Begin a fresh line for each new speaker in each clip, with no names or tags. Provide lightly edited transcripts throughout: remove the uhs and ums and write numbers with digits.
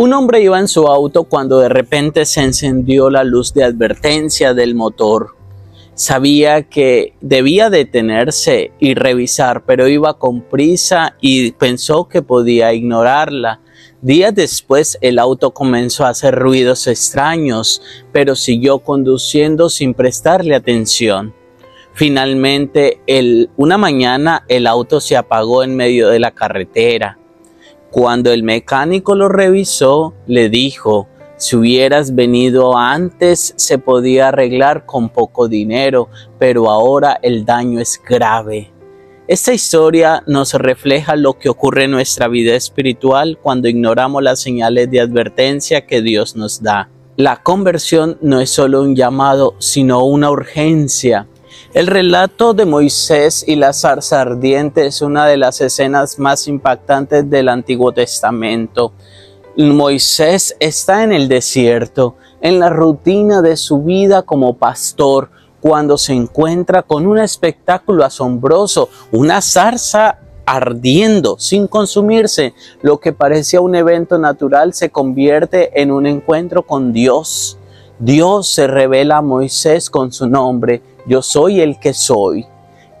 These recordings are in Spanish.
Un hombre iba en su auto cuando de repente se encendió la luz de advertencia del motor. Sabía que debía detenerse y revisar, pero iba con prisa y pensó que podía ignorarla. Días después el auto comenzó a hacer ruidos extraños, pero siguió conduciendo sin prestarle atención. Finalmente, una mañana el auto se apagó en medio de la carretera. Cuando el mecánico lo revisó, le dijo: si hubieras venido antes se podía arreglar con poco dinero, pero ahora el daño es grave. Esta historia nos refleja lo que ocurre en nuestra vida espiritual cuando ignoramos las señales de advertencia que Dios nos da. La conversión no es solo un llamado, sino una urgencia. El relato de Moisés y la zarza ardiente es una de las escenas más impactantes del Antiguo Testamento. Moisés está en el desierto, en la rutina de su vida como pastor, cuando se encuentra con un espectáculo asombroso, una zarza ardiendo sin consumirse. Lo que parecía un evento natural se convierte en un encuentro con Dios. Dios se revela a Moisés con su nombre: yo soy el que soy.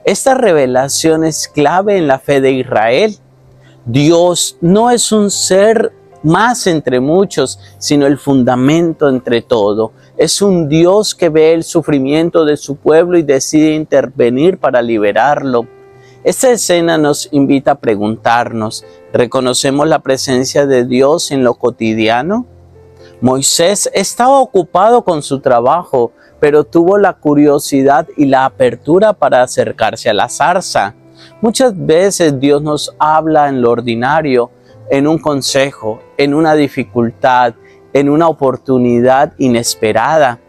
Esta revelación es clave en la fe de Israel. Dios no es un ser más entre muchos, sino el fundamento entre todo. Es un Dios que ve el sufrimiento de su pueblo y decide intervenir para liberarlo. Esta escena nos invita a preguntarnos: ¿reconocemos la presencia de Dios en lo cotidiano? Moisés estaba ocupado con su trabajo, pero tuvo la curiosidad y la apertura para acercarse a la zarza. Muchas veces Dios nos habla en lo ordinario, en un consejo, en una dificultad, en una oportunidad inesperada.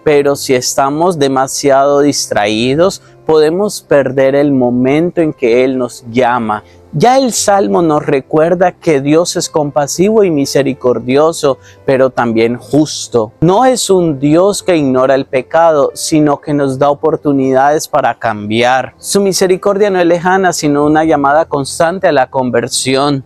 Pero si estamos demasiado distraídos, podemos perder el momento en que Él nos llama. Ya el Salmo nos recuerda que Dios es compasivo y misericordioso, pero también justo. No es un Dios que ignora el pecado, sino que nos da oportunidades para cambiar. Su misericordia no es lejana, sino una llamada constante a la conversión.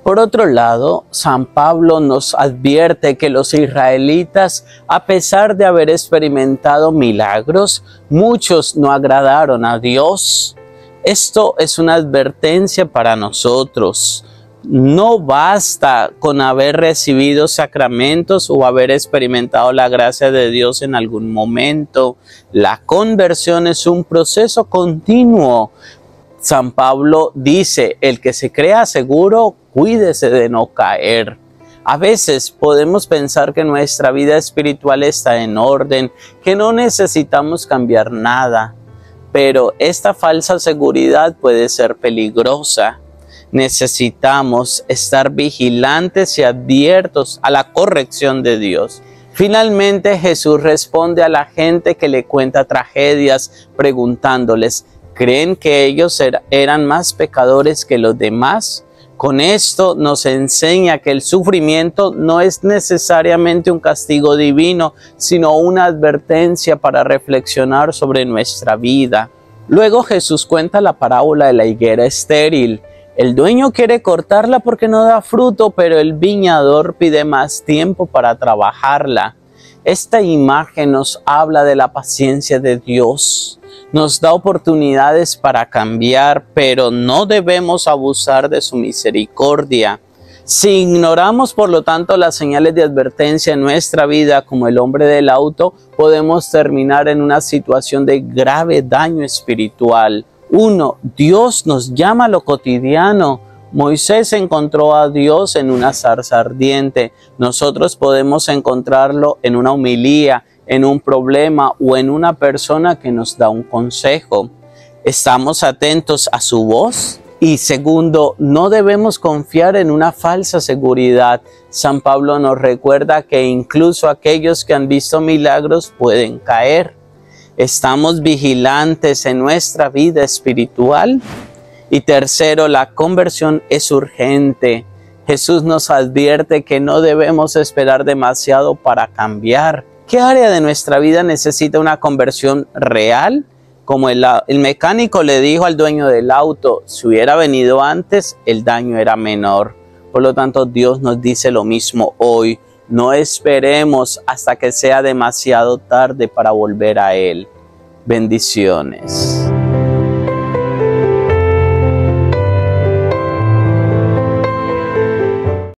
Por otro lado, San Pablo nos advierte que los israelitas, a pesar de haber experimentado milagros, muchos no agradaron a Dios. Esto es una advertencia para nosotros. No basta con haber recibido sacramentos o haber experimentado la gracia de Dios en algún momento. La conversión es un proceso continuo. San Pablo dice: el que se crea seguro, cuídese de no caer. A veces podemos pensar que nuestra vida espiritual está en orden, que no necesitamos cambiar nada, pero esta falsa seguridad puede ser peligrosa. Necesitamos estar vigilantes y abiertos a la corrección de Dios. Finalmente, Jesús responde a la gente que le cuenta tragedias preguntándoles: ¿creen que ellos eran más pecadores que los demás? Con esto nos enseña que el sufrimiento no es necesariamente un castigo divino, sino una advertencia para reflexionar sobre nuestra vida. Luego Jesús cuenta la parábola de la higuera estéril. El dueño quiere cortarla porque no da fruto, pero el viñador pide más tiempo para trabajarla. Esta imagen nos habla de la paciencia de Dios. Nos da oportunidades para cambiar, pero no debemos abusar de su misericordia. Si ignoramos, por lo tanto, las señales de advertencia en nuestra vida, como el hombre del auto, podemos terminar en una situación de grave daño espiritual. 1. Dios nos llama a lo cotidiano. Moisés encontró a Dios en una zarza ardiente. Nosotros podemos encontrarlo en una homilía, en un problema o en una persona que nos da un consejo. ¿Estamos atentos a su voz? Y segundo, no debemos confiar en una falsa seguridad. San Pablo nos recuerda que incluso aquellos que han visto milagros pueden caer. ¿Estamos vigilantes en nuestra vida espiritual? Y tercero, la conversión es urgente. Jesús nos advierte que no debemos esperar demasiado para cambiar. ¿Qué área de nuestra vida necesita una conversión real? Como el mecánico le dijo al dueño del auto: si hubiera venido antes, el daño era menor. Por lo tanto, Dios nos dice lo mismo hoy. No esperemos hasta que sea demasiado tarde para volver a Él. Bendiciones.